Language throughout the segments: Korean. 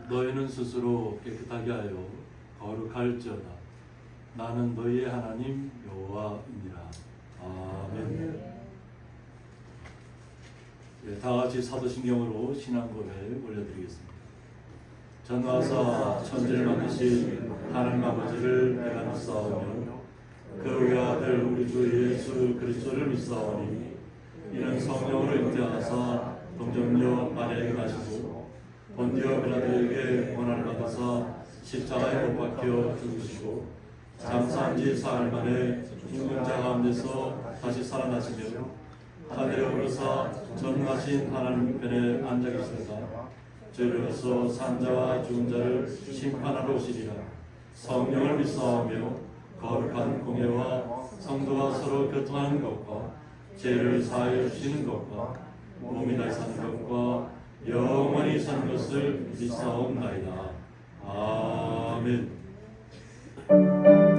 너희는 스스로 깨끗하게 하여 거룩할지어다. 나는 너희의 하나님 여호와이니라. 아멘. 네, 다 같이 사도신경으로 신앙 고백 올려드리겠습니다. 전하사 천지를 만드신 하나님 아버지를 내가 믿사오며 그 외아들 우리 주 예수 그리스도를 믿사오니 이는 성령으로 잉태하사 동정녀 마리아에게 나시고 본디오 빌라도에게 고난을 받아사 십자가에 못 박혀 죽으시고 장사한 지 사흘 만에 죽은 자 가운데서 다시 살아나시며 하늘에 오르사 전능하신 하나님 편에 앉아 계시다가 죄로서 산자와 죽은 자를 심판하러 오시리라. 성령을 믿사오며 거룩한 공예와 성도가 서로 교통하는 것과 죄를 사하여 주시는 것과 몸이 다시 사는 것과 영원히 사는 것을 믿사옵나이다. 아멘. 오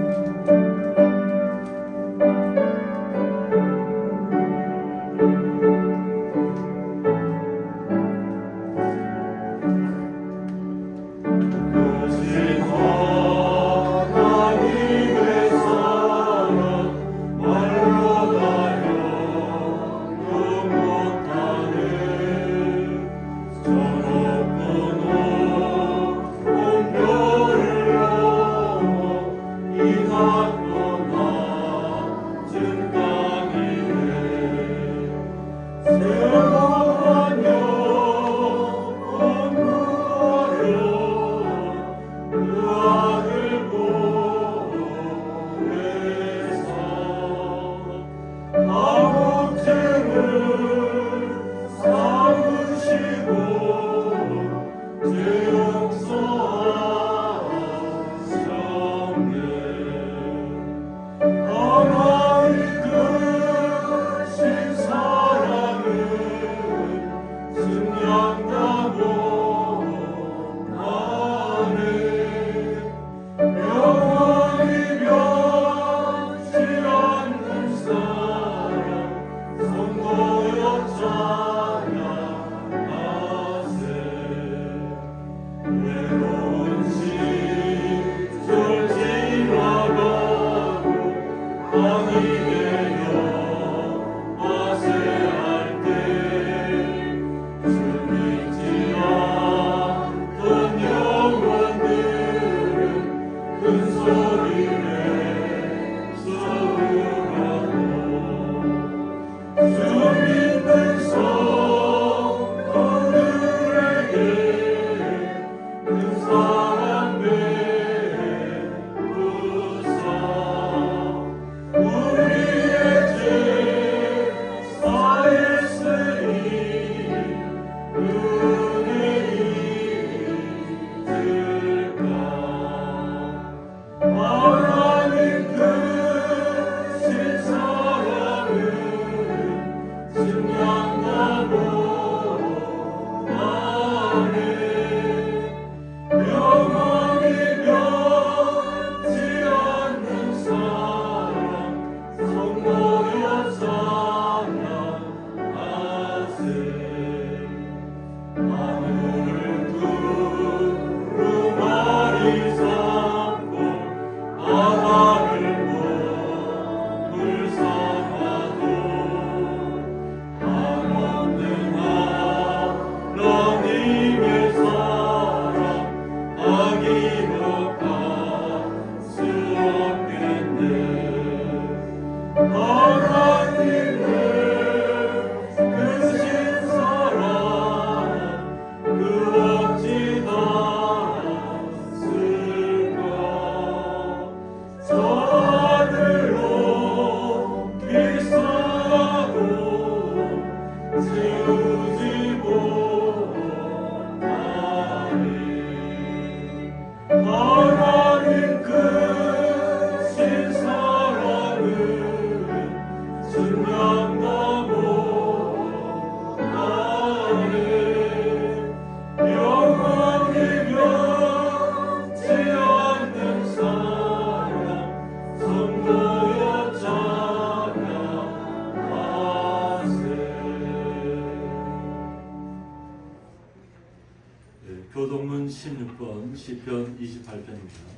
시편 28편입니다.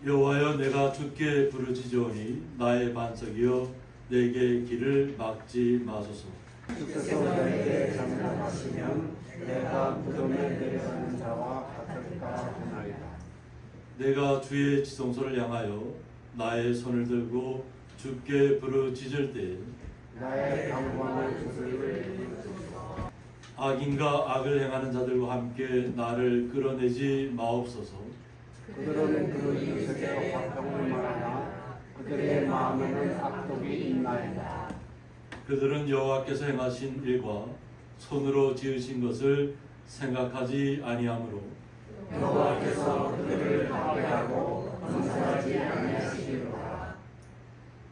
여호와여, 내가 주께 부르짖으오니 나의 반석이여 내게 길을 막지 마소서. 주께서 내게 장난하시면 내가 무덤에 내려가는 자와 같을까 하나이다. 내가 주의 지성소를 향하여 나의 손을 들고 주께 부르짖을 때에 나의 방황을 주를 악인과 악을 행하는 자들과 함께 나를 끌어내지 마옵소서. 그들은 그 이웃에게 화평을 말하나 그들의 마음에는 악독이 있나이다. 그들은 여호와께서 행하신 일과 손으로 지으신 것을 생각하지 아니하므로 여호와께서 그들을 파괴하고 건설하지 아니하시리로다.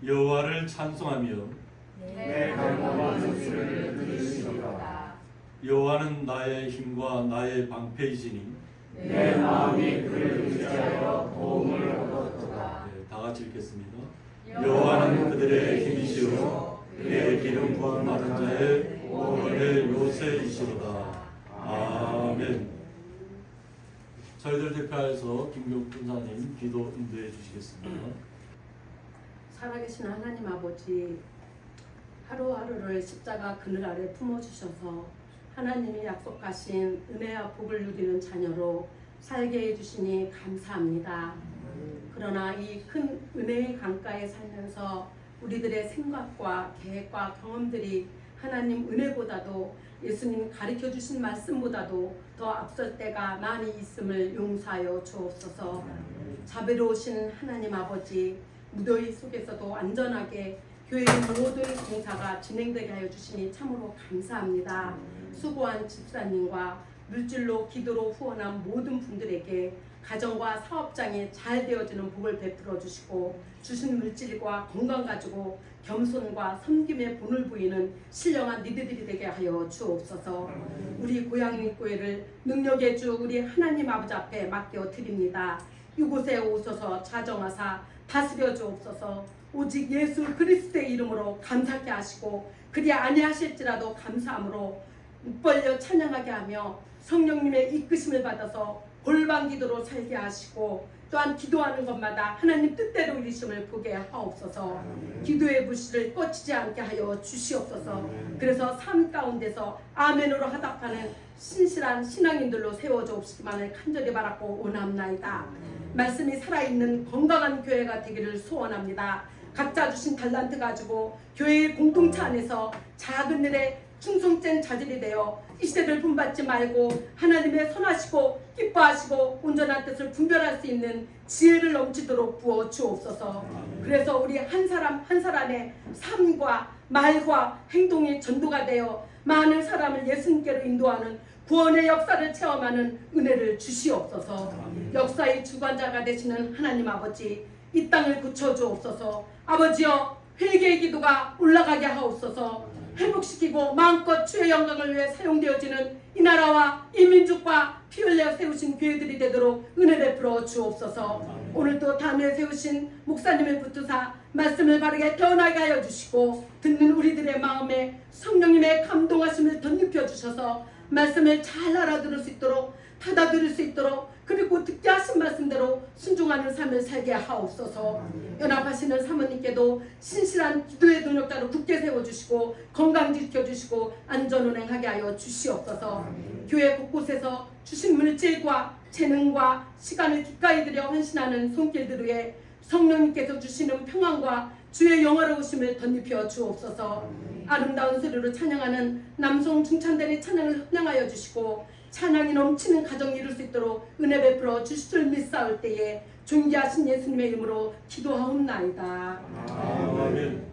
여호와를 찬송하며 내 강건한 수를 들으시리로다. 여호와는 나의 힘과 나의 방패이시니 내 마음이 그를 의지하여 도움을 얻었도다. 다 같이 읽겠습니다. 여호와는 그들의 힘이시오 그의 기름 부은 마른 자의 구원의 요새이시로다. 아멘. 저희들 대표하여서 김경 군사님 기도 인도해 주시겠습니다. 살아계신 하나님 아버지, 하루하루를 십자가 그늘 아래 품어주셔서 하나님이 약속하신 은혜와 복을 누리는 자녀로 살게 해주시니 감사합니다. 그러나 이 큰 은혜의 강가에 살면서 우리들의 생각과 계획과 경험들이 하나님 은혜보다도 예수님 가르쳐주신 말씀보다도 더 앞설 때가 많이 있음을 용서하여 주옵소서. 자비로우신 하나님 아버지, 무더위 속에서도 안전하게 교회의 모든 공사가 진행되게 하여 주시니 참으로 감사합니다. 수고한 집사님과 물질로 기도로 후원한 모든 분들에게 가정과 사업장이 잘 되어지는 복을 베풀어 주시고 주신 물질과 건강 가지고 겸손과 섬김의 본을 보이는 신령한 니들이 되게 하여 주옵소서. 우리 고향일교회를 능력의 주 우리 하나님 아버지 앞에 맡겨 드립니다. 이곳에 오셔서 자정하사 다스려 주옵소서. 오직 예수 그리스도의 이름으로 감사케 하시고 그리 아니하실지라도 감사함으로 입 벌려 찬양하게 하며 성령님의 이끄심을 받아서 골방 기도로 살게 하시고 또한 기도하는 것마다 하나님 뜻대로 이루심을 보게 하옵소서. 기도의 불씨를 꺼지지 않게 하여 주시옵소서. 그래서 삶 가운데서 아멘으로 화답하는 신실한 신앙인들로 세워져 없기만을 간절히 바라고 원합나이다. 말씀이 살아있는 건강한 교회가 되기를 소원합니다. 각자 주신 달란트 가지고 교회의 공동체 안에서 작은 일에 충성된 자질이 되어 이 시대를 분받지 말고 하나님의 선하시고 기뻐하시고 온전한 뜻을 분별할 수 있는 지혜를 넘치도록 부어 주옵소서. 그래서 우리 한 사람 한 사람의 삶과 말과 행동이 전도가 되어 많은 사람을 예수님께로 인도하는 구원의 역사를 체험하는 은혜를 주시옵소서. 역사의 주관자가 되시는 하나님 아버지, 이 땅을 고쳐주옵소서. 아버지여, 회개의 기도가 올라가게 하옵소서. 회복시키고 마음껏 주의 영광을 위해 사용되어지는 이 나라와 이 민족과 피 흘려 세우신 교회들이 되도록 은혜 베풀어 주옵소서. 오늘도 다음에 세우신 목사님을 붙드사 말씀을 바르게 변하게 하여 주시고 듣는 우리들의 마음에 성령님의 감동하심을 덧입혀 주셔서 말씀을 잘 알아들을 수 있도록 받아들일 수 있도록 그리고 듣게 하신 말씀대로 순종하는 삶을 살게 하옵소서. 연합하시는 사모님께도 신실한 기도의 능력자로 굳게 세워주시고 건강 지켜주시고 안전운행하게 하여 주시옵소서. 교회 곳곳에서 주신 물질과 재능과 시간을 기꺼이 들여 헌신하는 손길들 위에 성령님께서 주시는 평안과 주의 영화로우심을 덧입혀 주옵소서. 아름다운 소리로 찬양하는 남성 중찬단의 찬양을 헌양하여 주시고 찬양이 넘치는 가정이 이룰 수 있도록 은혜 베풀어 주실 믿사올 때에 존귀하신 예수님의 이름으로 기도하옵나이다. 아멘.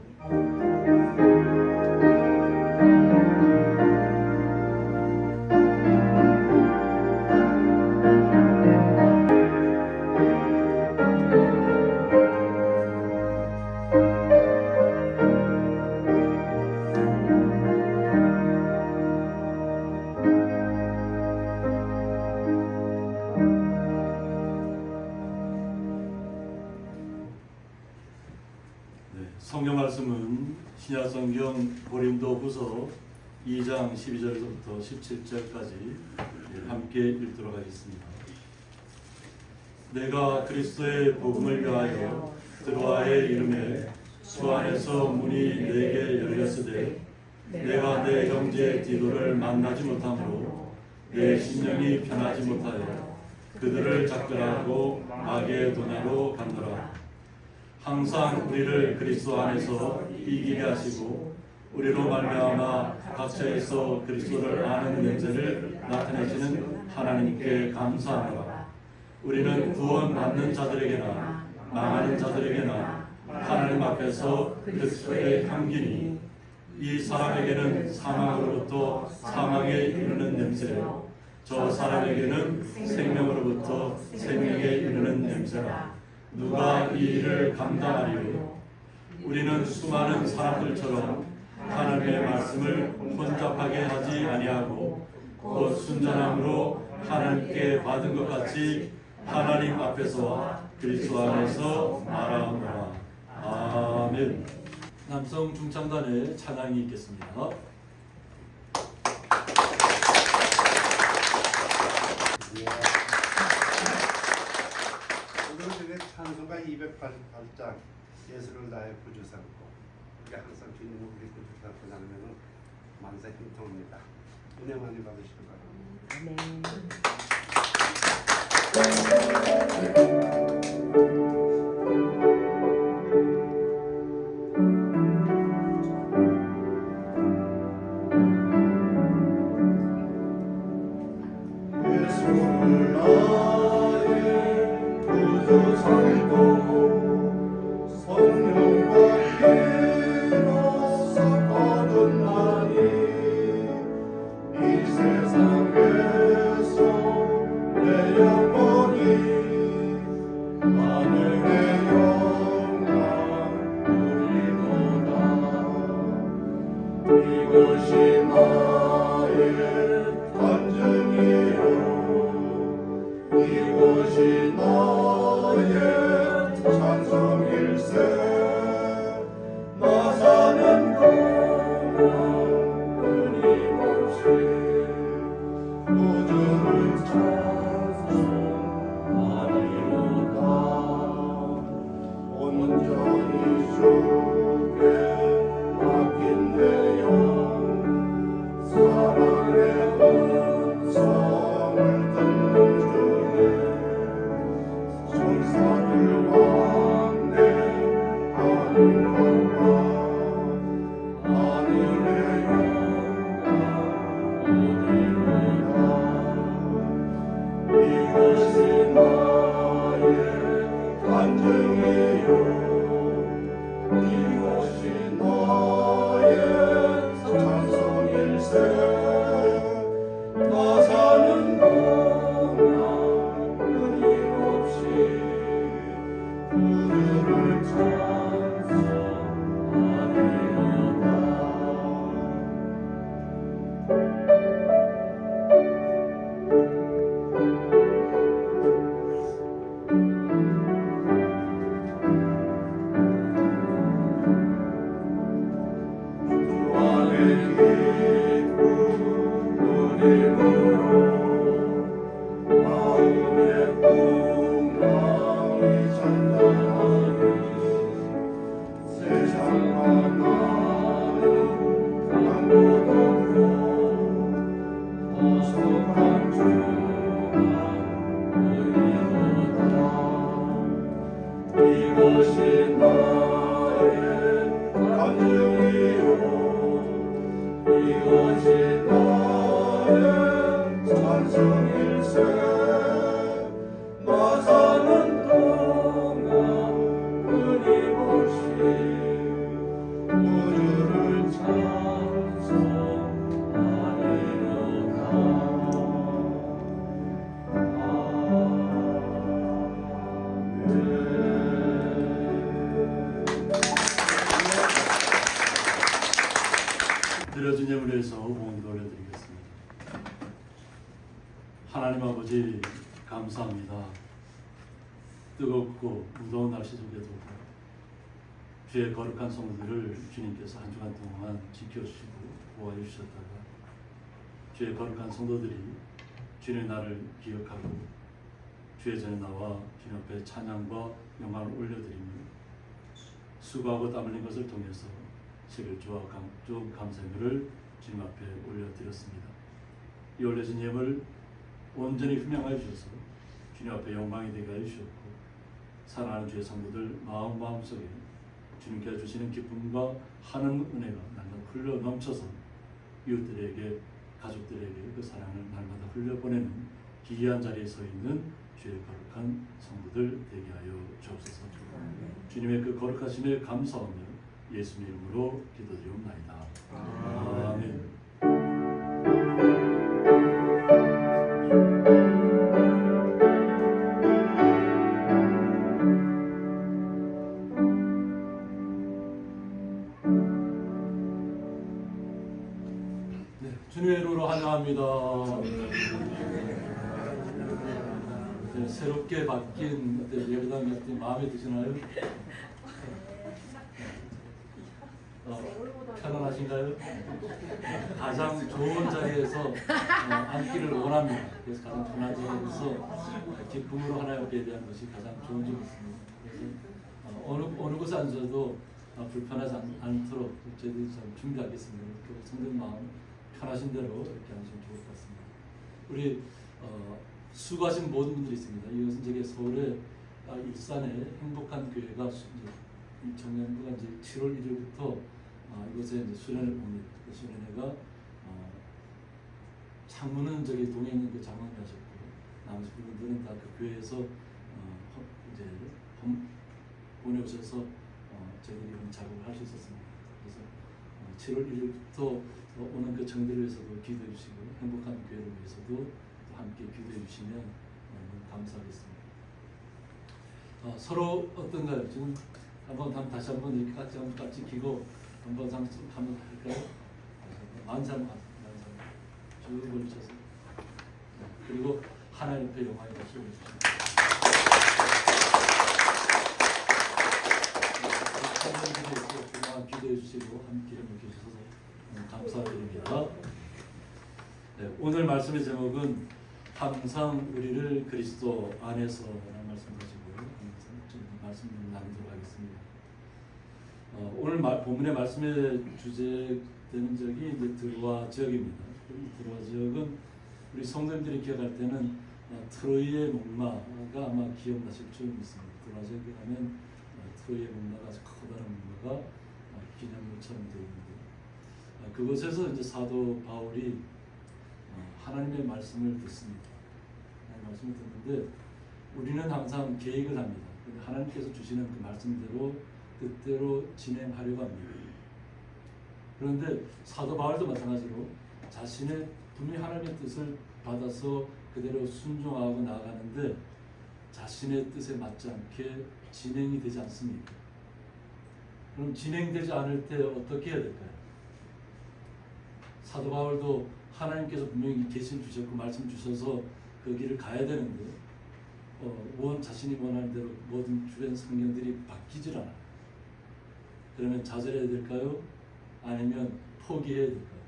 성경 말씀은 신약성경 고린도후서 2장 12절부터 17절까지 말씀을 함께 읽도록 하겠습니다. 내가 그리스도의 복음을 위하여 드로아의 이름에 주 안에서 문이 내게 열렸으되 내가 내 형제 디도를 만나지 못함으로 내 심령이 편하지 못하여 그들을 작별하고 마게도냐로 간노라. 항상 우리를 그리스도 안에서 이기게 하시고 우리로 말미암아 각처에서 그리스도를 아는 냄새를 나타내시는 하나님께 감사하노라. 우리는 구원 받는 자들에게나 망하는 자들에게나 하나님 앞에서 그리스도의 향기니 이 사람에게는 사망으로부터 사망에 이르는 냄새요 저 사람에게는 생명으로부터 생명에 이르는 냄새라. 누가 이 일을 감당하리요? 우리는 수많은 사람들처럼 하나님의 말씀을 혼잡하게 하지 아니하고 곧 순전함으로 하나님께 받은 것 같이 하나님 앞에서와 그리스도 안에서 말하노라. 아멘. 남성 중창단의 찬양이 있겠습니다. 오늘의 찬송가 288장 예수를 나의 구주 삼고 우리가 항상 주님을 우리 구주 삼고 나누면 만사 힘통입니다. 은혜 많이 받으시기 바랍니다. 예수를 나의 구주 삼고 성령과 피로써 거듭나니 이 세상에서 내 영혼이 하늘의 영광 누리도다. 이것이 나의 간증이요 이것이 나의 찬송일세. 나 사는 동안 끊임없이 구주를 찬송하리로다. 온전히 주께 맡긴 내 영 사랑의 음성을 듣는 주에 천사를 왕래하는 것과 하늘의 영광 누리로다. 이것이 나의 간증이요 이것이 나의 찬송일세. 나 사는 동안 끊임없이 그들을 찬송하리로다. 주 안에 기쁨 누림으로 마음의 풍랑이 잔잔하니 세상과 나는 아무도 없고 보석한 주만 보이로다. 이것이 나의 간증이요 이것이 나의 찬송일세. 나 사는 동안 끊임없이 구주를 드려진 예물에서 봉기도 올려드리겠습니다. 하나님 아버지 감사합니다. 뜨겁고 무더운 날씨 속에도 주의 거룩한 성도들을 주님께서 한 주간 동안 지켜주시고 보호해 주셨다가 주의 거룩한 성도들이 주님의 날을 기억하고 주의 전에 나와 주님 앞에 찬양과 영광을 올려드리며 수고하고 땀 흘린 것을 통해서 11조와 좀 감사를 주님 앞에 올려드렸습니다. 이 올려진 예물 온전히 흠양하여 주셔서 주님 앞에 영광이 되게 하여 주셨고 사랑하는 주의 성도들 마음속에 주님께서 주시는 기쁨과 하는 은혜가 날마다 흘러 넘쳐서 이웃들에게 가족들에게 그 사랑을 날마다 흘려보내는 기이한 자리에 서 있는 주의 거룩한 성도들 되게 하여 주옵소서. 주님의 그 거룩하심에 감사하며 예수님 이름으로 기도드리옵나이다. 아멘. 주님의 이름으로 환영합니다. 네, 새롭게 바뀐 예배당 같은 마음에 드시나요? 편안하신가요? 가장 좋은 자리에서 앉기를 원합니다. 그래서 가장 편한 자리에서 기쁨으로 하나님 앞에 대한 것이 가장 좋은 점이 있습니다. 그래서 어느 곳에 앉아도 불편하지 않도록 저희들이 좀 준비하겠습니다. 성도님 마음 편하신 대로 이렇게 하시면 좋을 것 같습니다. 우리 수고하신 모든 분들이 있습니다. 이것은 저기 서울의 일산의 행복한 교회가 작년도가 이제 7월 1일부터 이곳에 이제 수련을 봅니다. 그 수련회가 창문은 저기 동해 있는 그 장로님이 하셨고 나머지 분들은 다 그 교회에서 이제 보내오셔서 저희들이 작업을 할 수 있었습니다. 그래서 7월 1일부터 오는 그 정들을 위해서도 기도해 주시고 행복한 교회를 위해서도 또 함께 기도해 주시면 너무 감사하겠습니다. 서로 어떤가요? 지금 다시 한번 이렇게 같이 기고 한번 할까요? 만상 쭉 올리셔서 그리고 하나님 앞에 영광이 다시 올려주십니다. 기도해 주시고 함께 이렇게 해주셔서 감사드립니다. 네, 오늘 말씀의 제목은 항상 우리를 그리스도 안에서라는 말씀 가지고 말씀 좀 나누도록 하겠습니다. 오늘 본문의 말씀의 주제되는 적이 이제 드로아 지역입니다. 이 드로아 지역은 우리 성도님들이 기억할 때는 트로이의 목마가 아마 기억나실 줄 믿습니다. 드로아 지역에 가면 트로이의 목마가 아주 커다란 목마가 기념물처럼 되어 있는데 그곳에서 이제 사도 바울이 하나님의 말씀을 듣습니다. 하나님의 말씀을 듣는데 우리는 항상 계획을 합니다. 하나님께서 주시는 그 말씀대로 뜻대로 진행하려고 합니다. 그런데 사도 바울도 마찬가지로 자신의 분명히 하나님의 뜻을 받아서 그대로 순종하고 나아가는데 자신의 뜻에 맞지 않게 진행이 되지 않습니다. 그럼 진행되지 않을 때 어떻게 해야 될까요? 사도 바울도 하나님께서 분명히 계시를 주셨고 말씀 주셔서 그 길을 가야 되는데 자신이 원하는 대로 모든 주변 성경들이 바뀌질 않아요. 그러면 좌절해야 될까요? 아니면 포기해야 될까요?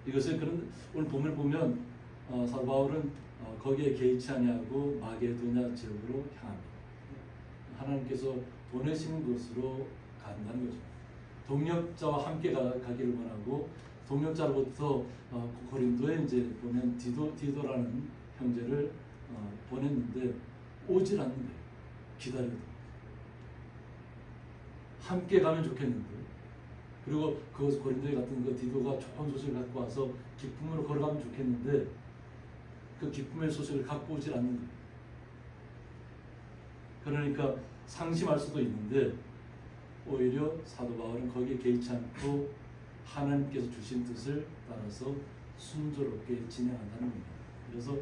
이것을 오늘 본문을 보면 사도 바울은 거기에 개의치 아니하고 마게도냐 지역으로 향합니다. 하나님께서 보내시는 곳으로 간다는 거죠. 동역자와 함께 가기를 원하고 동역자로부터 고린도에 이제 보면 디도라는 형제를 보냈는데 오질 않는 거예요. 기다려도 함께 가면 좋겠는데 그리고 그 고린도에 갔던 그 디도가 좋은 소식을 갖고 와서 기쁨으로 걸어가면 좋겠는데 그 기쁨의 소식을 갖고 오질 않는 거예요. 그러니까 상심할 수도 있는데 오히려 사도 바울은 거기에 개의치 않고 하나님께서 주신 뜻을 따라서 순조롭게 진행한다는 겁니다. 그래서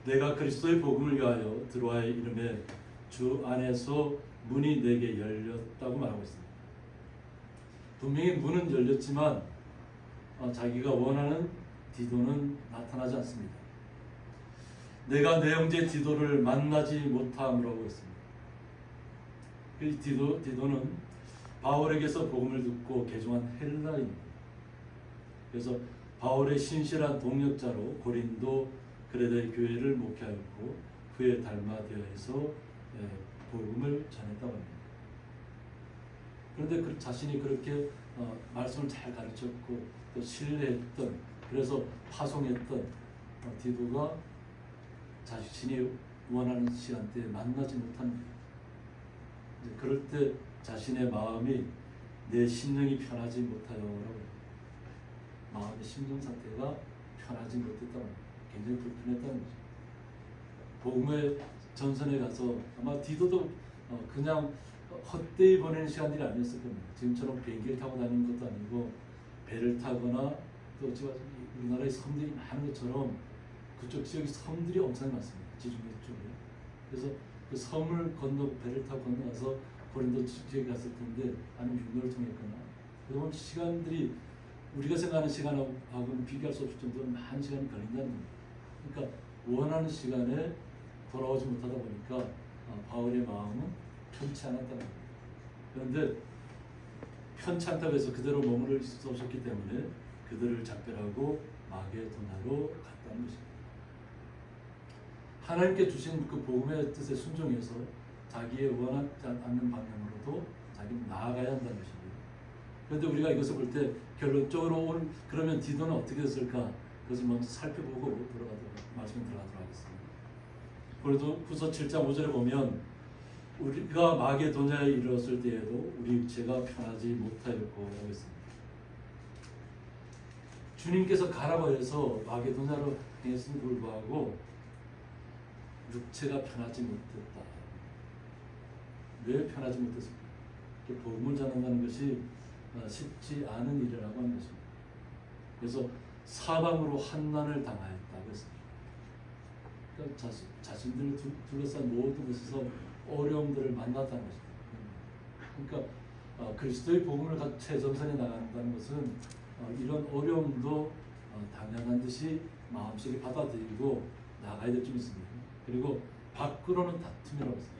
내가 그리스도의 복음을 위하여 드로아의 이름에 주 안에서 문이 내게 열렸다고 말하고 있습니다. 분명히 문은 열렸지만 자기가 원하는 디도는 나타나지 않습니다. 내가 내 형제 디도를 만나지 못함이라고 했습니다. 이 디도는 바울에게서 복음을 듣고 개종한 헬라인입니다. 그래서 바울의 신실한 동역자로 고린도 그레데 교회를 목회하였고 그의 달마디아에서 복음을 전했다고 합니다. 그런데 그 자신이 그렇게 말씀을 잘 가르쳤고 또 신뢰했던, 그래서 파송했던 디도가 자신이 원하는 시간대에 만나지 못합니다. 이제 그럴 때 자신의 마음이 내 심령이 편하지 못하여라고, 마음의 심정 상태가 편하지 못했다고 합니다. 굉장히 불편했다는 거죠. 복음의 전선에 가서 아마 디도도 그냥 헛되이 보내는 시간들이 아니었을 겁니다. 지금처럼 비행기를 타고 다니는 것도 아니고 배를 타거나 또 지금 우리나라에 섬들이 많은 것처럼 그쪽 지역에 섬들이 엄청 많습니다. 지중해 쪽에. 그래서 그 섬을 건너 배를 타고 건너가서 고린도 지역에 갔을 텐데, 아니면 육로를 통했거나, 그러면 시간들이 우리가 생각하는 시간하고는 비교할 수 없을 정도로 많은 시간이 걸린다는 겁니다. 그러니까 원하는 시간에 돌아오지 못하다 보니까 바울의 마음은 편치 않았다는 겁니다. 그런데 편치 않다고 해서 그대로 머무를 수 없었기 때문에 그들을 작별하고 마게도나로 갔다는 것입니다. 하나님께 주신 그 복음의 뜻에 순종해서 자기의 원하지 않는 방향으로도 자기는 나아가야 한다는 것입니다. 그런데 우리가 이것을 볼 때 결론적으로 그러면 디도는 어떻게 됐을까? 그것을 먼저 살펴보고 말씀에 들어가도록 하겠습니다. 그래도 후서 7장 5절에 보면 우리가 마게도냐에 이르렀을 때에도 우리 육체가 편하지 못하였고 라고 했습니다. 주님께서 가라고 해서 마게도냐로 행했음에 불구하고 육체가 편하지 못했다. 왜 편하지 못했습니까? 복음을 전한다는 것이 쉽지 않은 일이라고 하는 것입니다. 그래서 사방으로 환난을 당하였다고 했습니다. 그러니까 자신들을 둘러싼 모든 곳에서 어려움들을 만났다는 것입니다. 그러니까 그리스도의 복음을 최전선에 나간다는 것은 이런 어려움도 당연한 듯이 마음속에 받아들이고 나가야 될 점 있습니다. 그리고 밖으로는 다툼이라고 했습니다.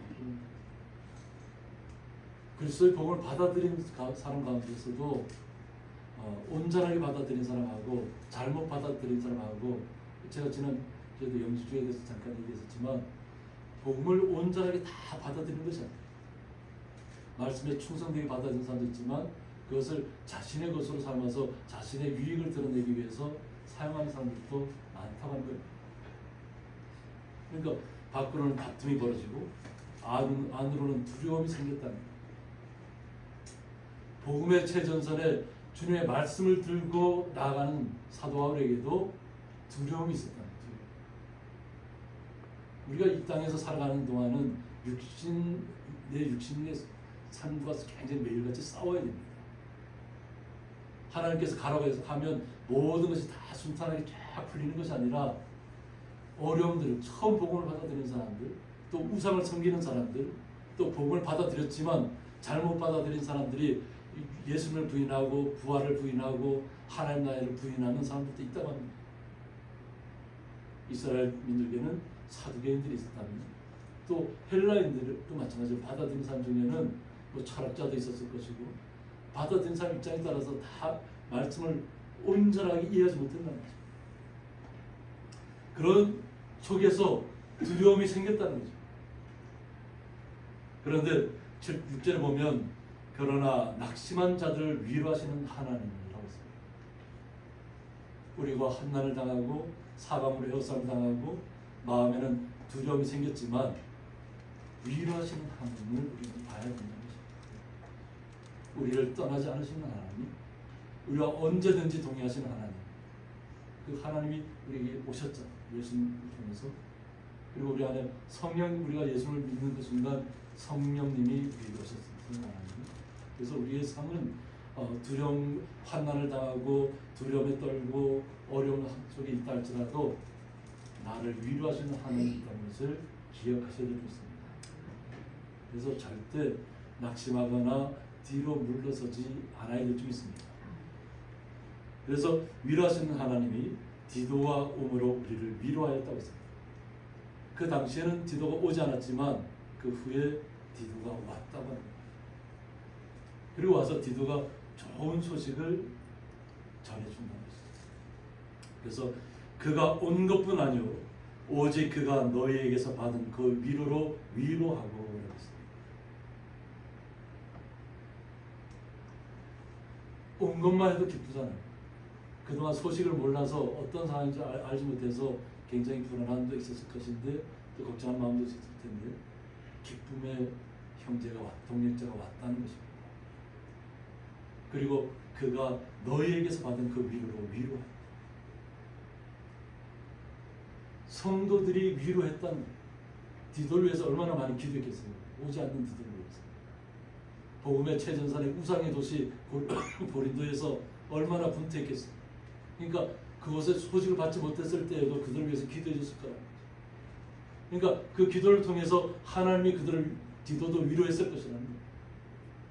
그리스도의 복음을 받아들인 사람 가운데서도 온전하게 받아들인 사람하고 잘못 받아들인 사람하고, 제가 지난 저희도 영지주의에 대해서 잠깐 얘기했었지만 복음을 온전하게 다 받아들이는 것이 아니에요. 말씀에 충성되게 받아들인 사람도 있지만 그것을 자신의 것으로 삼아서 자신의 유익을 드러내기 위해서 사용하는 사람들도 많다고 하는 거예요. 그러니까 밖으로는 다툼이 벌어지고 안으로는 두려움이 생겼다는 거예요. 복음의 최전선에 주님의 말씀을 들고 나아가는 사도 바울에게도 두려움이 있었다는 거예요. 우리가 이 땅에서 살아가는 동안은 내 육신의 삶과 굉장히 매일같이 싸워야 됩니다. 하나님께서 가라고 해서 가면 모든 것이 다 순탄하게 쫙 풀리는 것이 아니라 어려움들, 처음 복음을 받아들이는 사람들, 또 우상을 섬기는 사람들, 또 복음을 받아들였지만 잘못 받아들인 사람들이 예수님을 부인하고 부활을 부인하고 하나님 나라를 부인하는 사람들도 있다고 합니다. 이스라엘 민족에는 사두개인들이 있었다면 또 헬라인들도 마찬가지로 받아들인 사람 중에는 뭐 철학자도 있었을 것이고, 받아들인 사람 입장에 따라서 다 말씀을 온전하게 이해하지 못한다는 거죠. 그런 속에서 두려움이 생겼다는 거죠. 그런데 6절에 보면 그러나 낙심한 자들을 위로하시는 하나님이라고 했습니다. 우리가 환난을 당하고 사방으로 에워싸움을 당하고 마음에는 두려움이 생겼지만 위로하시는 하나님을 우리는 봐야 된다는 것입니다. 우리를 떠나지 않으시는 하나님, 우리와 언제든지 동행하시는 하나님, 그 하나님이 우리에게 오셨죠. 예수님을 통해서. 그리고 우리 안에 성령, 우리가 예수를 믿는 그 순간 성령님이 우리에게 오셨습니다. 하나님. 그래서 우리의 삶은 두려움, 환난을 당하고 두려움에 떨고 어려운 속에 있다 할지라도 나를 위로하시는 하나님이 있다는 것을 기억하셔야 될 것입니다. 그래서 절대 낙심하거나 뒤로 물러서지 않아야 될 점이 있습니다. 그래서 위로하시는 하나님이 디도가 오므로 우리를 위로하였다고 했습니다. 그 당시에는 디도가 오지 않았지만 그 후에 디도가 왔다고 합니다. 그리고 와서 디도가 좋은 소식을 전해준다는 것입니다. 그래서 그가 온 것뿐 아니요 오직 그가 너희에게서 받은 그 위로로 위로하고 그러고 있습니다. 온 것만 해도 기쁘잖아요. 그동안 소식을 몰라서 어떤 상황인지 알지 못해서 굉장히 불안한 도 있었을 것인데 또 걱정한 마음도 있었을 텐데 기쁨의 형제가 동력자가 왔다는 것입니다. 그리고 그가 너희에게서 받은 그 위로로 위로해. 성도들이 위로했다는 디도를 위해서 얼마나 많이 기도했겠어요. 오지 않는 디도를 위해서. 복음의 최전선의 우상의 도시 고린도에서 얼마나 분투했겠어요. 그러니까 그곳에 소식을 받지 못했을 때에도 그들을 위해서 기도해 줬을 거예요. 그러니까 그 기도를 통해서 하나님이 그들을 디도도 위로했을 것이라는 거예요.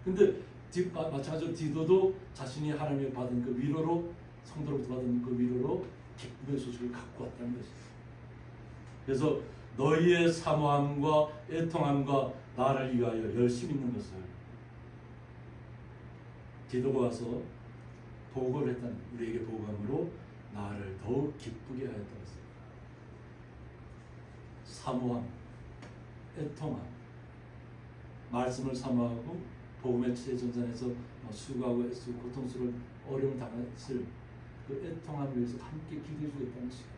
근데 마찬가지로 디도도 자신이 하나님이 받은 그 위로로 성도로부터 받은 그 위로로 기쁨의 소식을 갖고 왔다는 것입니다. 그래서 너희의 사모함과 애통함과 나를 위하여 열심히 있는 것을 디도가 와서 보고를 했다는 우리에게 보고함으로 나를 더욱 기쁘게 하였다고 했습니다. 사모함, 애통함, 말씀을 사모하고 복음의 최전선에서 수고하고 애쓰고 고통스러운 어려움을 당했을 그 애통함을 위해서 함께 기도해 주겠다는 시간.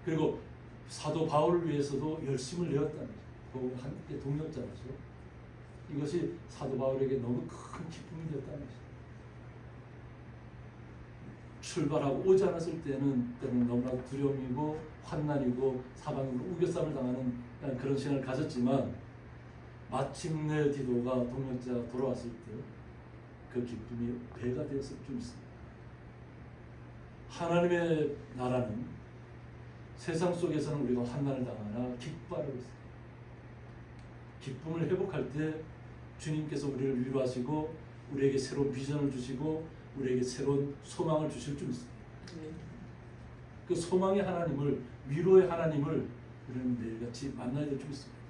그리고 사도 바울을 위해서도 열심을 내었다는 거죠. 복음의 함께 동력자라죠. 이것이 사도 바울에게 너무 큰 기쁨이 되었다는 것이죠. 출발하고 오지 않았을 때는 너무나 두려움이고 환난이고 사방으로 우겨쌈을 당하는 그런 시간을 가졌지만 마침내 디도가 동력자가 돌아왔을 때 그 기쁨이 배가 되었을 줄 믿습니다. 하나님의 나라는 세상 속에서는 우리가 환난을 당하나 기뻐하라고 했습니다. 기쁨을 회복할 때 주님께서 우리를 위로하시고 우리에게 새로운 비전을 주시고 우리에게 새로운 소망을 주실 줄 믿습니다. 그 소망의 하나님을, 위로의 하나님을 우리는 매일같이 만나야 될 줄 믿습니다.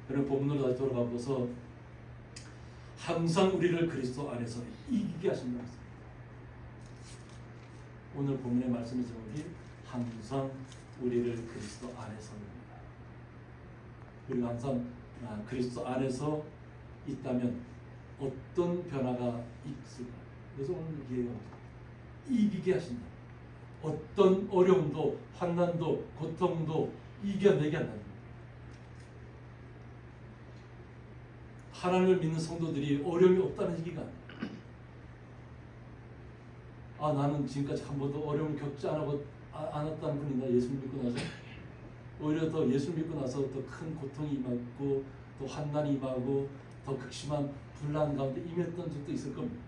그런 본문으로 다시 돌아가면서 항상 우리를 그리스도 안에서 이기게 하신다고 했습니다. 오늘 본문의 말씀의 제목이 항상 우리를 그리스도 안에서입니다. 우리가 항상 그리스도 안에서 있다면 어떤 변화가 있을까? 그래서 오늘 얘기합니다. 이기게 하신다. 어떤 어려움도 환난도 고통도 이겨내게 한다. 하나님을 믿는 성도들이 어려움이 없다는 얘기가 아니에요. 나는 지금까지 한 번도 어려움을 겪지 않았다는 분이나 예수를 믿고 나서 오히려 더 예수를 믿고 나서 더 큰 고통이 임하고 또 환난이 임하고 더 극심한 분란 가운데 임했던 적도 있을 겁니다.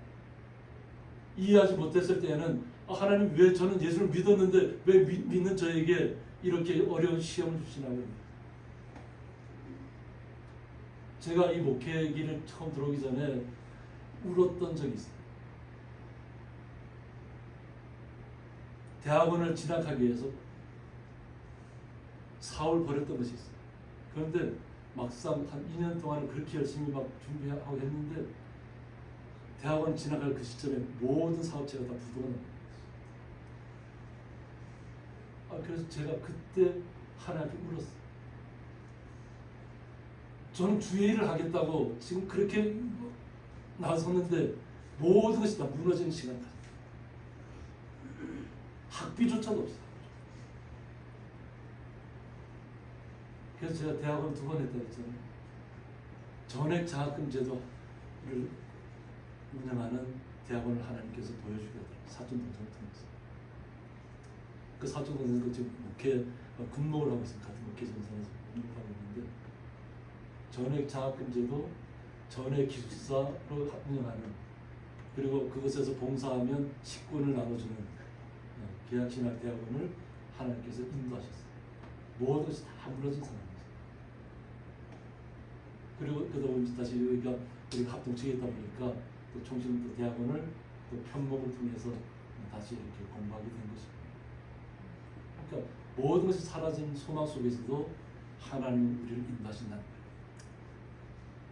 이해하지 못했을 때에는 하나님 왜 저는 예수를 믿었는데 왜 믿는 저에게 이렇게 어려운 시험을 주시나요? 제가 이 목회 길을 처음 들어오기 전에 울었던 적이 있어요. 대학원을 진학하기 위해서 사흘 버렸던 것이 있어요. 그런데 막상 한 2년 동안 그렇게 열심히 막 준비하고 했는데 대학원 진학할 그 시점에 모든 사업체가 다 부도가 납니다. 그래서 제가 그때 하나님께 울었어요. 저는 주의 일을 하겠다고 지금 그렇게 나섰는데 모든 것이 다 무너지는 시간까지. 학비조차도 없어요. 그래서 제가 대학원 2번 했다 했잖아요. 전액 장학금 제도를 운영하는 대학원을 하나님께서 보여주겠다. 사촌동생을 통해서. 그 사촌동생도 지금 목회 군목을 하고 있습니다. 같은 목회 전선에서 군목하고 있는데 전액 장학금 제도, 전액 기숙사로 운영하는 그리고 그것에서 봉사하면 식권을 나눠주는 계약신학 대학원을 하나님께서 인도하셨어요. 모든 것이 다 무너진 상황이었어요. 그리고 그러다 보니 다시 우리가 합동치겠다 보니까 또 총신 또 대학원을 또 편목을 통해서 다시 이렇게 공부하게 된 것입니다. 그러니까 모든 것이 사라진 소망 속에서도 하나님 우리를 인도하신다는 거예요.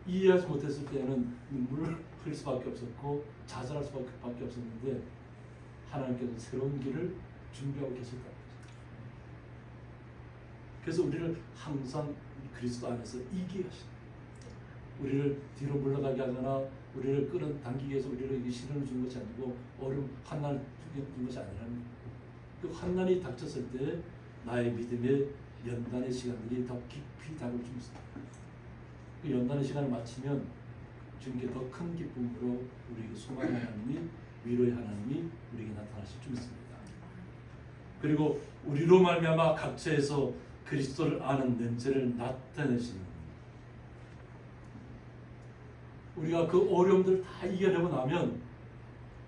이해하지 못했을 때는 눈물을 흘릴 수밖에 없었고 좌절할 수밖에 없었는데 하나님께서 새로운 길을 준비하고 계셨다는 거죠. 그래서 우리를 항상 그리스도 안에서 이기게 하시는, 우리를 뒤로 물러가게 하거나 우리를 끌어당기기 위해서 우리를 시련을 준 것이 아니고 어려움, 환난을 준 것이 아니라는, 그 환난이 닥쳤을 때 나의 믿음의 연단의 시간들이 더 깊이 다가올 줄 믿습니다. 그 연단의 시간을 마치면 주님께 더 큰 기쁨으로 우리에게 소망의 하나님이, 위로의 하나님이 우리에게 나타나실 줄 믿습니다. 그리고 우리로 말미암아 각처에서 그리스도를 아는 냄새를 나타내시는, 우리가 그 어려움들을 다 이겨내고 나면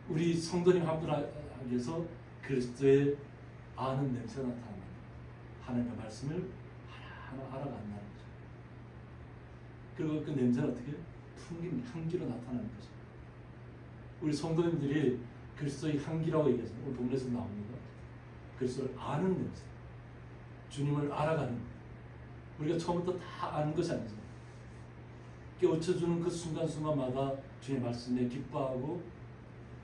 우리 성도님 한 분에게서 그리스도의 아는 냄새가 나타납니다. 하나님의 말씀을 하나하나 알아간다는 거죠. 그리고 그 냄새는 어떻게? 풍김, 향기로 나타나는 거죠. 우리 성도님들이 그리스도의 향기라고 얘기해서 오늘 본문에서 나옵니다. 그리스도를 아는 냄새, 주님을 알아가는, 우리가 처음부터 다 아는 것이 아니죠. 깨우쳐주는 그 순간순간마다 주님의 말씀에 기뻐하고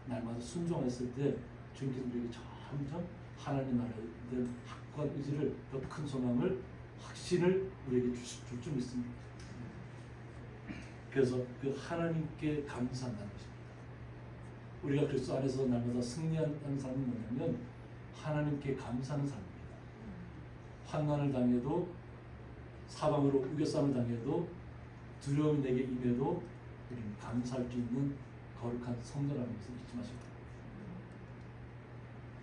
날마다 순종했을 때 주님께서 우리에게 점점 하나님 나라에 대한 확고한 의지를, 더 큰 소망을, 확신을 우리에게 줄 줄 믿습니다. 그래서 그 하나님께 감사한다는 것입니다. 우리가 그리스도 안에서 날마다 승리하는 삶이 뭐냐면 하나님께 감사하는 삶입니다. 환난을 당해도, 사방으로 우겨싸움을 당해도, 두려움이 내게 임해도 우리는 감사할 수 있는 거룩한 성도라는 것을 잊지 마시고,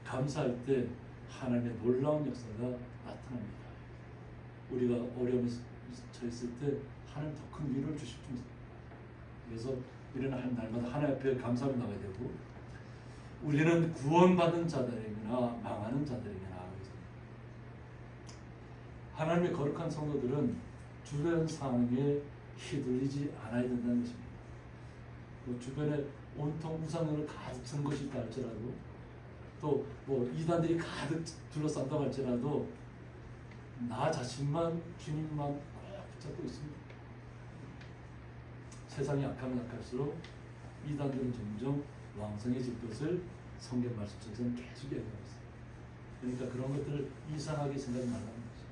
감사할 때 하나님의 놀라운 역사가 나타납니다. 우리가 어려움에 처했을 때 하나님 더 큰 위로를 주실 줄 믿습니다. 그래서 우리는 날마다 하나님 앞에 감사를 나가야 되고, 우리는 구원받은 자들에게나 망하는 자들에게나, 하나님의 거룩한 성도들은 주변 상황에 휘둘리지 않아야 된다는 것입니다. 뭐 주변에 온통 우상을 가득 찬 것이 있다 할지라도, 또 뭐 이단들이 가득 둘러싼다고 할지라도 나 자신만, 주님만 꼭 붙잡고 있습니다. 세상이 약하면 약할수록 이단들은 점점 왕성해질 것을 성경 말씀처럼 계속 얘기하고 있어요. 그러니까 그런 것들을 이상하게 생각하지 말라는 거죠.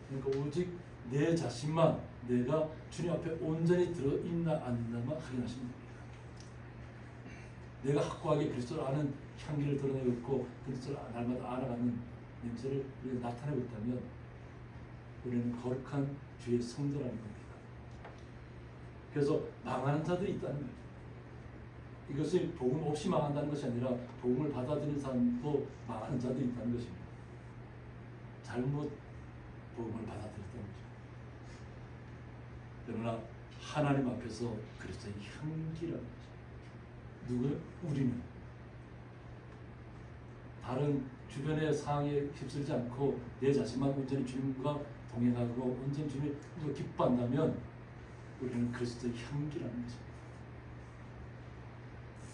그러니까 오직 내 자신만, 내가 주님 앞에 온전히 들어있나 안 있나만 확인하시면 됩니다. 내가 확고하게 그리스도를 아는 향기를 드러내고 있고 그리스도를 날마다 알아가는 냄새를 우리가 나타내고 있다면 우리는 거룩한 주의 성도라는 겁니다. 그래서 망하는 자들이 있다는 거예요. 이것이 복음 없이 망한다는 것이 아니라 복음을 받아들이는 사람도 망하는 자들이 있다는 것입니다. 잘못 복음을 받아들였다는 거죠. 그러나 하나님 앞에서 그리스도의 향기라는 거죠. 누구요? 우리는. 다른 주변의 상황에 휩쓸지 않고 내 자신만 온전히 주님과 동행하고 온전히 주님을 기뻐한다면 우리는 그리스도의 향기라는 것입니다.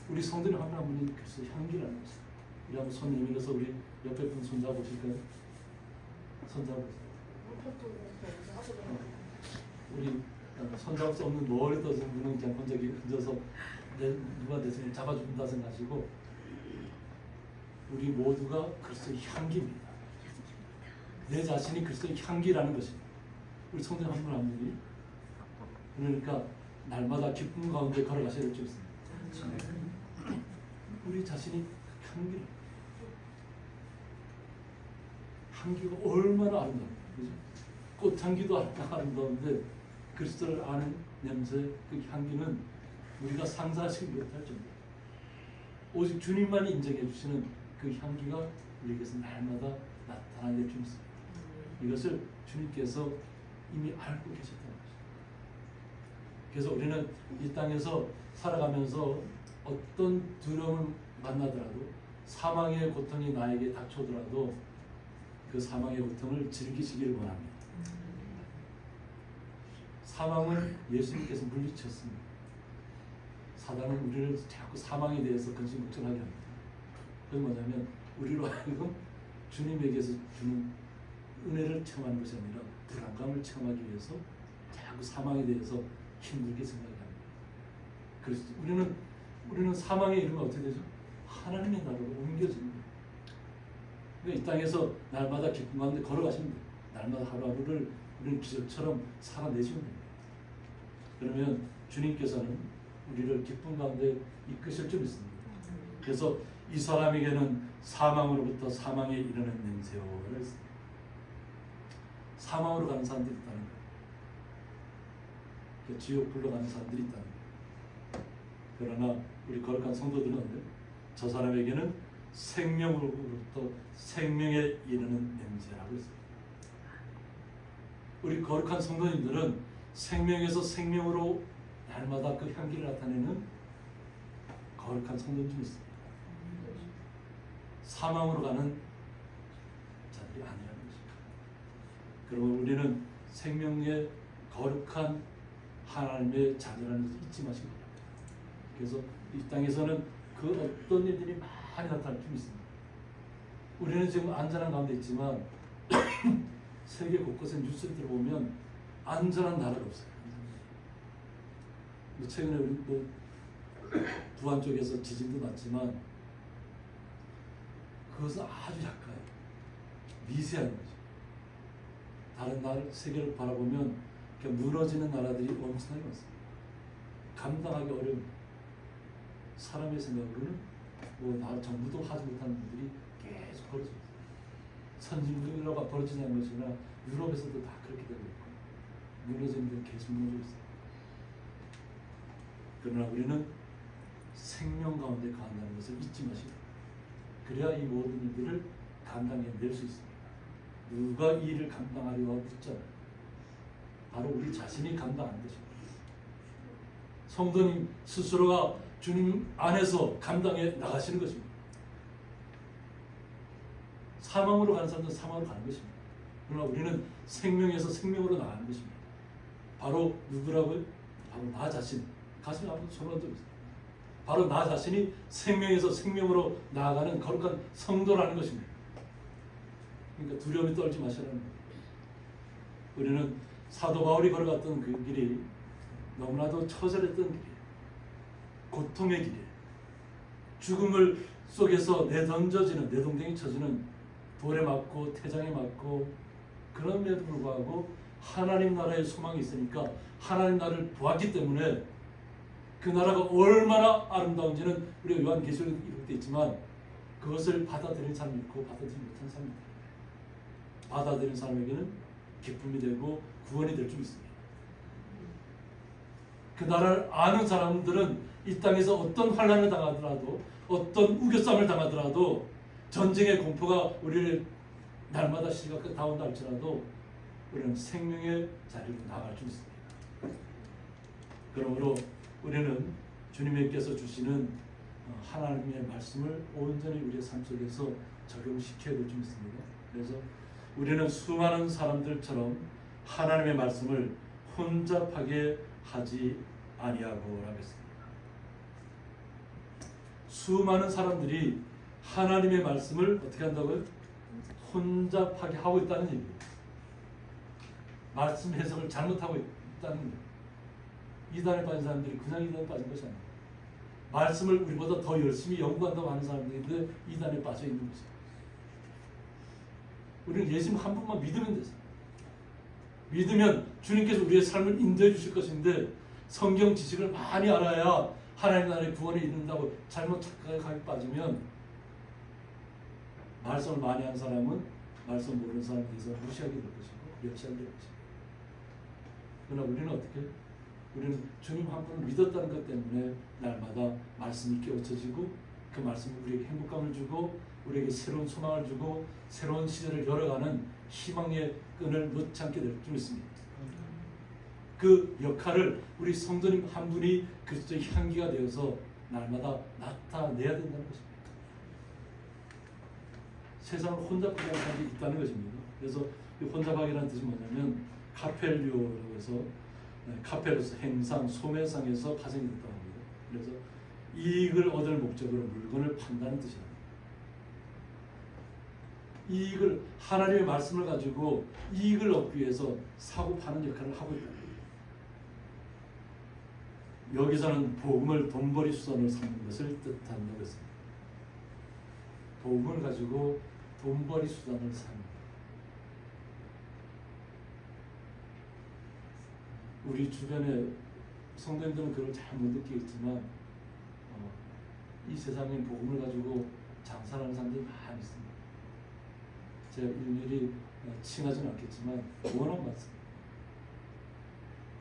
우리 성도님 한 분이 그리스도의 향기라는 것입니다. 우리 한번 손 내밀어서 우리 옆에 분 손잡으실까요? 손잡으세요. 우리 손잡을 수 없는 멀리 떠진 분은 그냥 혼자서 누가 대신 잡아준다 생각하시고, 우리 모두가 그리스도의 향기입니다. 내 자신이 그리스도의 향기라는 것입니다. 우리 성도님 한 분 한 분이. 그러니까 날마다 기쁨 가운데 걸어가셔야 될 줄 있습니다. 우리 자신이 향기를, 향기가 얼마나 아름다워요. 그죠? 꽃향기도 아름다운데 그리스도를 아는 냄새, 그 향기는 우리가 상상하지 못할 정도. 오직 주님만이 인정해 주시는 그 향기가 우리에게서 날마다 나타나게 주십니다. 이것을 주님께서 이미 알고 계셨다는 것입니다. 그래서 우리는 이 땅에서 살아가면서 어떤 두려움을 만나더라도, 사망의 고통이 나에게 닥쳐오더라도 그 사망의 고통을 즐기시기를 원합니다. 사망은 예수님께서 물리쳤습니다. 사단은 우리를 자꾸 사망에 대해서 근심걱정하게 합니다. 그건 뭐냐면 우리로 하여금 주님에게서 주는 은혜를 체험하는 것이 아니라 불안감을 체험하기 위해서 자꾸 사망에 대해서 힘들게 생각합니다. 그래서 우리는 사망에 이르면 어떻게 되죠? 하나님의 나라로 옮겨지는 거예요. 그러니까 이 땅에서 날마다 기쁨 가운데 걸어가시면 돼요. 날마다 하루하루를 우리는 기적처럼 살아내시면 됩니다. 그러면 주님께서는 우리를 기쁨 가운데 이끄실 줄 믿습니다. 그래서 이 사람에게는 사망으로부터 사망에 이르는 냄새요라고 했습니다. 사망으로 가는 사람들이 있다는 거예요. 그러니까 지옥 불러가는 사람들이 있다는 거예요. 그러나 우리 거룩한 성도들은 저 사람에게는 생명으로부터 생명에 이르는 냄새라고 했습니다. 우리 거룩한 성도님들은 생명에서 생명으로 날마다 그 향기를 나타내는 거룩한 성도님이 있습니다. 사망으로 가는 자들이 아니라는 것입니다. 그러면 우리는 생명의 거룩한 하나님의 자녀라는 것을 잊지 마시기 바랍니다. 그래서 이 땅에서는 그 어떤 일들이 많이 나타날 수 있습니다. 우리는 지금 안전한 가운데 있지만 세계 곳곳에 뉴스를 들어보면 안전한 나라가 없어요. 최근에 우리 부안 쪽에서 지진도 났지만 그것은 아주 약해요. 미세한 거죠. 다른 나라 세계를 바라보면 무너지는 나라들이 엄청나게 많습니다. 감당하기 어려운 사람의 생각으로는 나 정부도 하지 못하는 일들이 계속 벌어지고 있어요. 선진국이라고 벌어지지 않는 것이나 유럽에서도 다 그렇게 되고 있고 무너지는 데는 계속 무너지고 있어요. 그러나 우리는 생명 가운데 간다는 것을 잊지 마시고 그래야 이 모든 일들을 감당해낼 수 있습니다. 누가 이 일을 감당하려고 묻잖아요. 바로 우리 자신이 감당 안 되죠. 성도님 스스로가 주님 안에서 감당해 나가시는 것입니다. 사망으로 가는 사람들은 사망으로 가는 것입니다. 그러나 우리는 생명에서 생명으로 나가는 것입니다. 바로 누구라고요? 바로 나 자신. 가슴에 한번 손을 얹어 보세요. 바로 나 자신이 생명에서 생명으로 나아가는 거룩한 성도라는 것입니다. 그러니까 두려움에 떨지 마시라는 거예요. 우리는 사도 바울이 걸어갔던 그 길이 너무나도 처절했던 길이에요. 고통의 길이에요. 죽음을 속에서 내던져지는, 내동댕이 쳐지는 돌에 맞고 태장에 맞고 그럼에도 불구하고 하나님 나라의 소망이 있으니까 하나님 나라를 보았기 때문에 그 나라가 얼마나 아름다운지는 우리가 요한계시록에 이렇게 있지만 그것을 받아들이는 사람이 있고 받아들이지 못하는 사람이 있다. 받아들이는 사람에게는 기쁨이 되고 구원이 될 줄 믿습니다. 그 나라를 아는 사람들은 이 땅에서 어떤 환난을 당하더라도 어떤 우겨쌈을 당하더라도 전쟁의 공포가 우리를 날마다 시각다운다 할지라도 우리는 생명의 자리로 나아갈 줄 믿습니다. 그러므로 우리는 주님께서 주시는 하나님의 말씀을 온전히 우리의 삶 속에서 적용시켜야 될 줄 믿습니다. 그래서 우리는 수많은 사람들처럼 하나님의 말씀을 혼잡하게 하지 아니하고 하겠습니다. 수많은 사람들이 하나님의 말씀을 어떻게 한다고요? 혼잡하게 하고 있다는 얘기입니다. 말씀 해석을 잘못하고 있다는 거예요. 이단에 빠진 사람들이 그냥 이단에 빠진 것이 아니에요. 말씀을 우리보다 더 열심히 연구한다고 하는 사람들인데 이단에 빠져 있는 거죠. 우리는 예수님 한 분만 믿으면 되죠. 믿으면 주님께서 우리의 삶을 인도해 주실 것인데 성경 지식을 많이 알아야 하나님 나라의 구원에 이른다고 잘못 착각하게 빠지면 말씀을 많이 하는 사람은 말씀 모르는 사람에 대해서 무시하게 될 것이고 멸시하게 될 것이고 그러나 우리는 어떻게? 우리는 주님 한 분을 믿었다는 것 때문에 날마다 말씀이 깨우쳐지고 그 말씀이 우리에게 행복감을 주고 우리에게 새로운 소망을 주고 새로운 시대를 열어가는 희망의 끈을 놓지 않게 될 줄 믿습니다. 그 역할을 우리 성도님 한 분이 그리스도의 향기가 되어서 날마다 나타내야 된다는 것입니다. 세상을 혼잡하게 하는 사람이 있다는 것입니다. 그래서 이 혼잡하게라는 뜻이 뭐냐면 카펠리오라고 해서 카페로스 행상, 소매상에서 파생이 됐다고 합니다. 그래서 이익을 얻을 목적으로 물건을 판다는 뜻이랍니다. 이익을 하나님의 말씀을 가지고 이익을 얻기 위해서 사고 파는 역할을 하고 있다. 여기서는 복음을 돈벌이 수단으로 삼는 것을 뜻한다고 했습니다. 복음을 가지고 돈벌이 수단을 삽니다. 우리 주변에 성도님들은 그걸 잘 못 느끼겠지만 이 세상에 복음을 가지고 장사하는 사람들이 많이 있습니다. 제가 일일이 칭하지는 않겠지만 워낙 많습니다.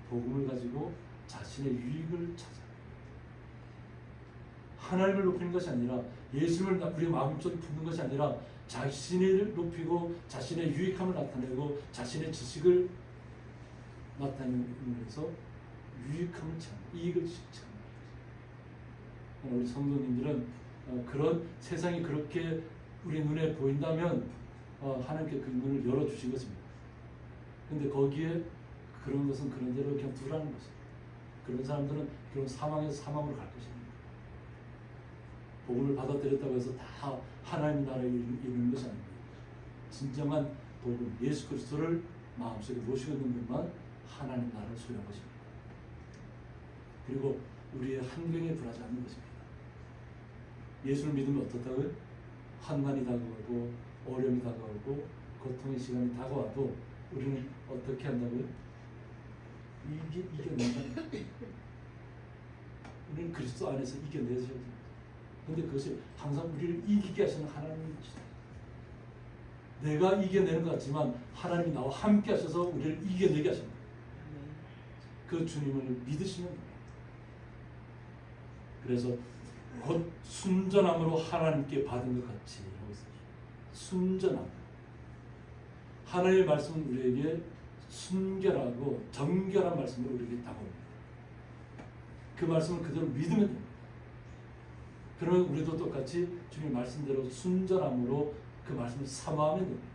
복음을 가지고 자신의 유익을 찾아 하나님을 높이는 것이 아니라 예수를 우리 마음속에 품는 것이 아니라 자신을 높이고 자신의 유익함을 나타내고 자신의 지식을 나타내면서 유익함을 찾는 이익을 찾는 우리 성도님들은 그런 세상이 그렇게 우리 눈에 보인다면 하나님께 그 눈을 열어주신 것입니다. 근데 거기에 그런 것은 그런 대로 그냥 두라는 것입니다. 그런 사람들은 그런 사망에서 사망으로 갈 것입니다. 복음을 받아들였다고 해서 다 하나님의 나라에 이르는 것이 아닙니다. 진정한 복음, 예수 그리스도를 마음속에 모시고 있는 것만 하나님 나라를 소유한 것입니다. 그리고 우리의 환경에 불하지 않는 것입니다. 예수를 믿으면 어떻다고요? 환난이 다가오고 어려움이 다가오고 고통의 시간이 다가와도 우리는 어떻게 한다고요? 이겨낸다. 우리는 그리스도 안에서 이겨내셔야 됩니다. 그런데 그것이 항상 우리를 이기게 하시는 하나님의 것이다. 내가 이겨내는 것 같지만 하나님이 나와 함께 하셔서 우리를 이겨내게 하십니다. 그 주님을 믿으시면 됩니다. 그래서 곧 순전함으로 하나님께 받은 것 같이 하고 있어요. 순전함. 하나님의 말씀은 우리에게 순결하고 정결한 말씀을 우리에게 다가옵니다. 그 말씀을 그대로 믿으면 됩니다. 그러면 우리도 똑같이 주님의 말씀대로 순전함으로 그 말씀을 사모하면 됩니다.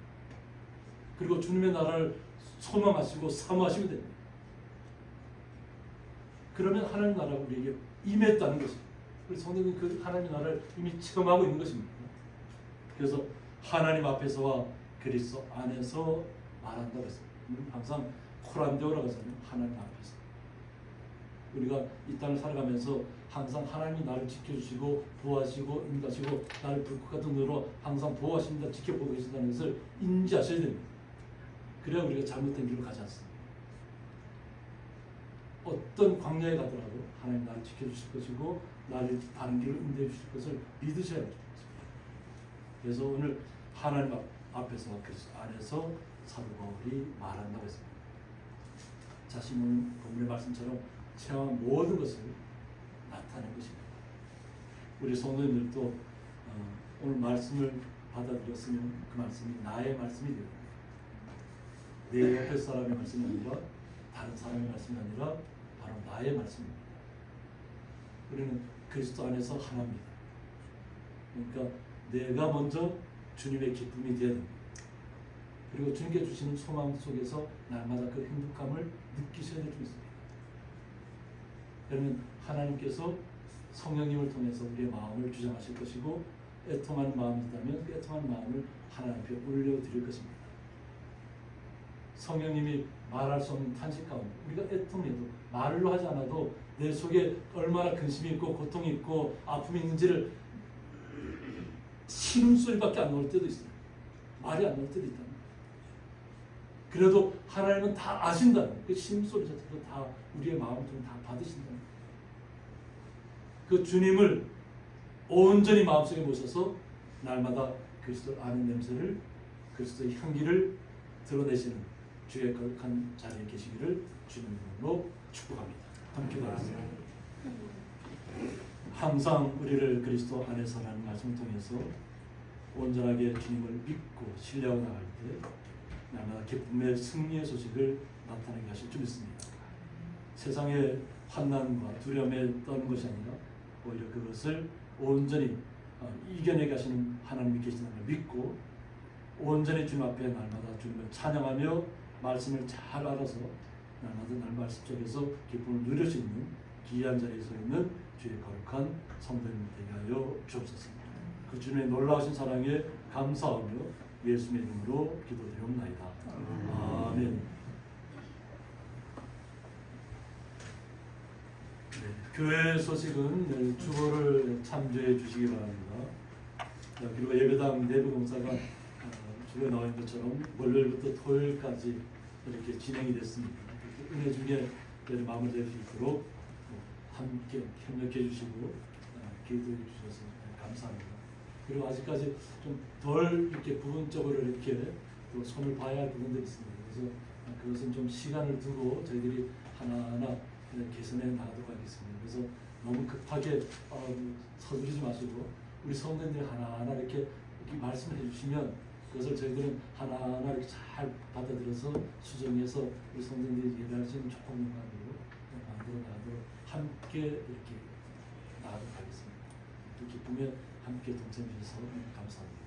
그리고 주님의 나라를 소망하시고 사모하시면 됩니다. 그러면 하나님 나라가 우리에게 임했다는 것입니다. 우리 성도님 그 하나님의 나라를 이미 체험하고 있는 것입니다. 그래서 하나님 앞에서와 그리스도 안에서 말한다고 했습니다. 항상 코란데오라고 하잖아요. 하나님 앞에서. 우리가 이 땅을 살아가면서 항상 하나님이 나를 지켜주시고 보호하시고 인도하시고 나를 불꽃 같은 눈으로 항상 보호하십니다. 지켜보고 계신다는 것을 인지하셔야 됩니다. 그래야 우리가 잘못된 길로 가지 않습니다. 어떤 광야에 가더라도 하나님 나를 지켜주실 것이고 나를 바른 길로 인도해 주실 것을 믿으셔야 됩니다. 그래서 오늘 하나님 앞에서 그리스도 안에서 사도 바울이 말한다고 했습니다. 자신은 본문의 말씀처럼 체험한 모든 것을 나타낸 것입니다. 우리 성도님들도 오늘 말씀을 받아들였으면 그 말씀이 나의 말씀이 되는 겁니다. 내 옆에 사람의 말씀이 아니라 다른 사람의 말씀이 아니라 바로 나의 말씀입니다. 우리는 그리스도 안에서 하나입니다. 그러니까 내가 먼저 주님의 기쁨이 되어야 됩니다. 그리고 주님께 주시는 소망 속에서 날마다 그 행복감을 느끼셔야 될 줄 있습니다. 그러면 하나님께서 성령님을 통해서 우리의 마음을 주장하실 것이고 애통하는 마음이 있다면 그 애통하는 마음을 하나님 앞에 올려드릴 것입니다. 성령님이 말할 수 없는 탄식 가운데 우리가 애통해도 말로 하지 않아도 내 속에 얼마나 근심이 있고 고통이 있고 아픔이 있는지를 신음소리밖에 안 나올 때도 있어요. 말이 안 나올 때도 있다. 그래도 하나님은 다 아신다는 그 신음소리 자체도 다 우리의 마음을 좀 다 받으신다는 그 주님을 온전히 마음속에 모셔서 날마다 그리스도 아는 냄새를 그리스도의 향기를 드러내시는 주의 거룩한 자리에 계시기를 주님으로 축복합니다. 함께 기도하겠습니다. 항상 우리를 그리스도 안에서라는 말씀을 통해서 온전하게 주님을 믿고 신뢰하고 나갈 때 날마다 기쁨의 승리의 소식을 나타내게 하실 줄 믿습니다. 세상의 환난과 두려움에 떠는 것이 아니라 오히려 그것을 온전히 이겨내게 하시는 하나님이 계시다는 걸 믿고 온전히 주님 앞에 날마다 주님을 찬양하며 말씀을 잘 알아서 날마다 날 말씀 속에서 기쁨을 누릴 수 있는 귀한 자리에 서 있는 주의 거룩한 성도님 되게 하여 주옵소서. 그 주님의 놀라우신 사랑에 감사하며 예수님의 이름으로 기도드리옵나이다. 아멘. 네, 교회 소식은 내일 주보를 참조해 주시기 바랍니다. 그리고 예배당 내부 공사가 주에 나온 것처럼 월요일부터 토요일까지 이렇게 진행이 됐습니다. 은혜 중에 마무리될 수 있도록 함께 협력해 주시고 기도해 주셔서 감사합니다. 그리고 아직까지 좀 덜 이렇게 부분적으로 이렇게 또 손을 봐야 할 부분들이 있습니다. 그래서 그것은 좀 시간을 두고 저희들이 하나하나 개선해 나가도록 하겠습니다. 그래서 너무 급하게 서두르지 마시고 우리 성도님들 하나하나 이렇게 말씀해 주시면 그것을 저희들은 하나하나 이렇게 잘 받아들여서 수정해서 우리 성도님들이 예배할 수 있는 좋은 공간으로 만들어 나가도록 함께 이렇게 나가도록 하겠습니다. 그 기쁨에 함께 동참해 주셔서 감사합니다.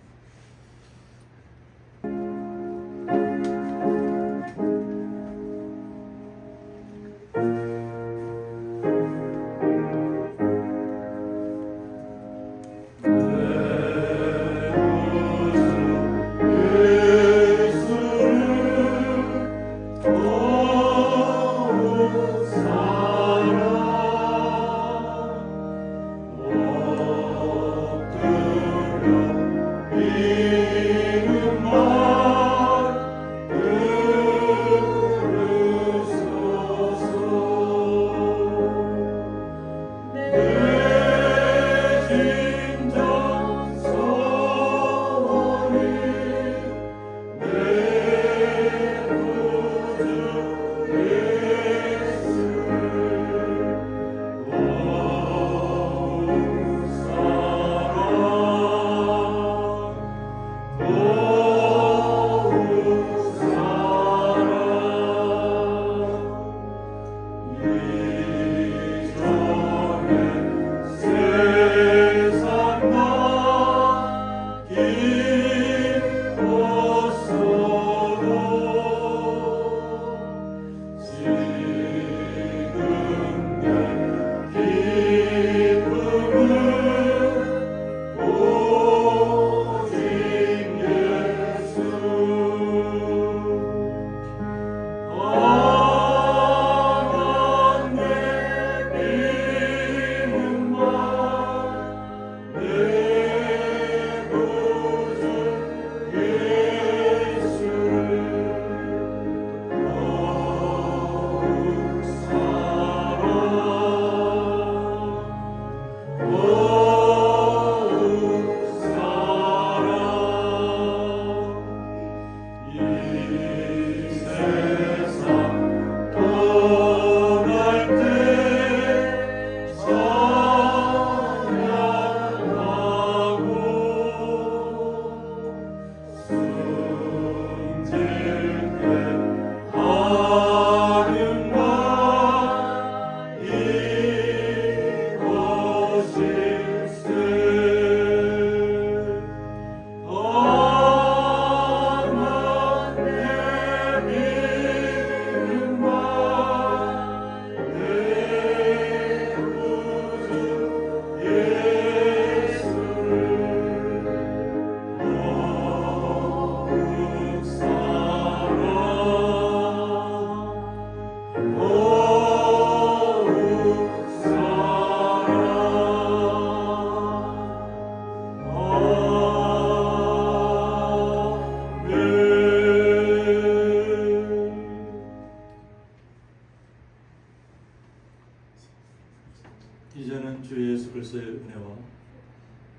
이제는 주 예수 그리스도의 은혜와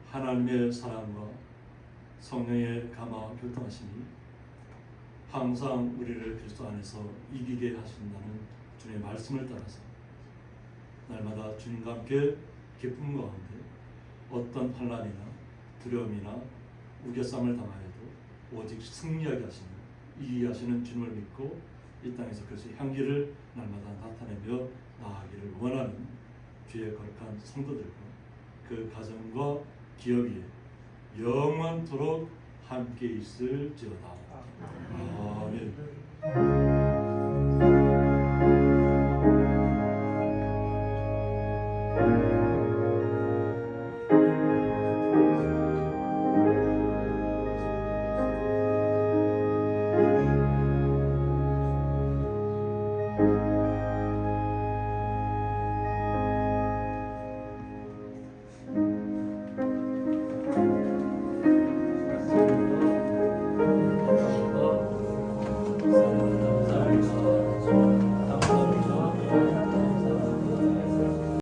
하나님의 사랑과 성령의 감화 교통하심이 항상 우리를 그리스도 안에서 이기게 하신다는 주님의 말씀을 따라서 날마다 주님과 함께 기쁨 가운데 어떤 환난이나 두려움이나 우겨쌈을 당하여도 오직 승리하게 하시는 이기게 하시는 주님을 믿고 이 땅에서 그리스도의 향기를 날마다 나타내며 나아가기를 원하는 주의 거룩한 성도들과 그 가정과 기업이 영원토록 함께 있을지어다. 아멘.